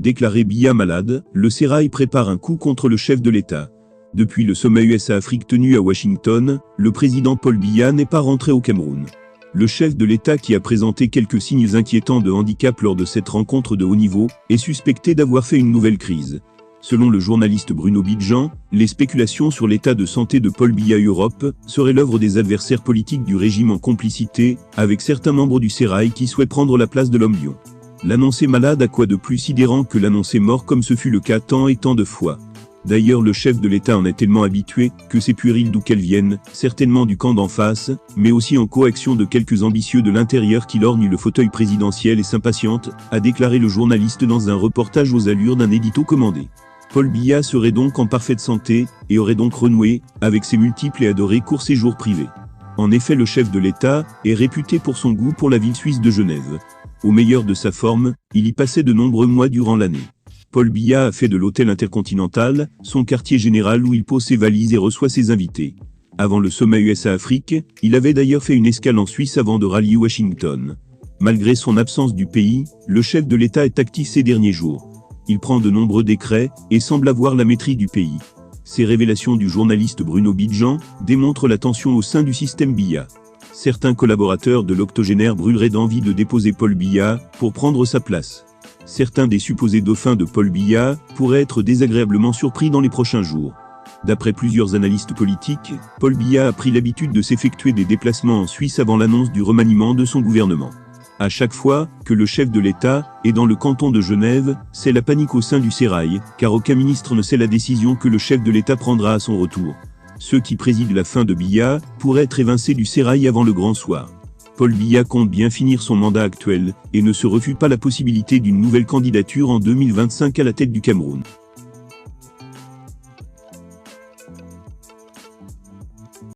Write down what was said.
Déclaré Biya malade, le sérail prépare un coup contre le chef de l'État. Depuis le sommet USA-Afrique tenu à Washington, le président Paul Biya n'est pas rentré au Cameroun. Le chef de l'État, qui a présenté quelques signes inquiétants de handicap lors de cette rencontre de haut niveau, est suspecté d'avoir fait une nouvelle crise. Selon le journaliste Bruno Bidjan, les spéculations sur l'état de santé de Paul Biya Europe seraient l'œuvre des adversaires politiques du régime en complicité avec certains membres du sérail qui souhaitent prendre la place de l'homme lion. L'annoncer malade a quoi de plus sidérant que l'annoncer mort, comme ce fut le cas tant et tant de fois. D'ailleurs, le chef de l'État en est tellement habitué que c'est puéril d'où qu'elles viennent, certainement du camp d'en face, mais aussi en coaction de quelques ambitieux de l'intérieur qui lorgnent le fauteuil présidentiel et s'impatientent, a déclaré le journaliste dans un reportage aux allures d'un édito commandé. Paul Biya serait donc en parfaite santé, et aurait donc renoué avec ses multiples et adorés courts séjours privés. En effet, le chef de l'État est réputé pour son goût pour la ville suisse de Genève. Au meilleur de sa forme, il y passait de nombreux mois durant l'année. Paul Biya a fait de l'hôtel Intercontinental son quartier général où il pose ses valises et reçoit ses invités. Avant le sommet USA-Afrique, il avait d'ailleurs fait une escale en Suisse avant de rallier Washington. Malgré son absence du pays, le chef de l'État est actif ces derniers jours. Il prend de nombreux décrets et semble avoir la maîtrise du pays. Ces révélations du journaliste Bruno Bidjan démontrent la tension au sein du système Biya. Certains collaborateurs de l'octogénaire brûleraient d'envie de déposer Paul Biya pour prendre sa place. Certains des supposés dauphins de Paul Biya pourraient être désagréablement surpris dans les prochains jours. D'après plusieurs analystes politiques, Paul Biya a pris l'habitude de s'effectuer des déplacements en Suisse avant l'annonce du remaniement de son gouvernement. À chaque fois que le chef de l'État est dans le canton de Genève, c'est la panique au sein du sérail, car aucun ministre ne sait la décision que le chef de l'État prendra à son retour. Ceux qui président la fin de Biya pourraient être évincés du sérail avant le grand soir. Paul Biya compte bien finir son mandat actuel et ne se refuse pas la possibilité d'une nouvelle candidature en 2025 à la tête du Cameroun.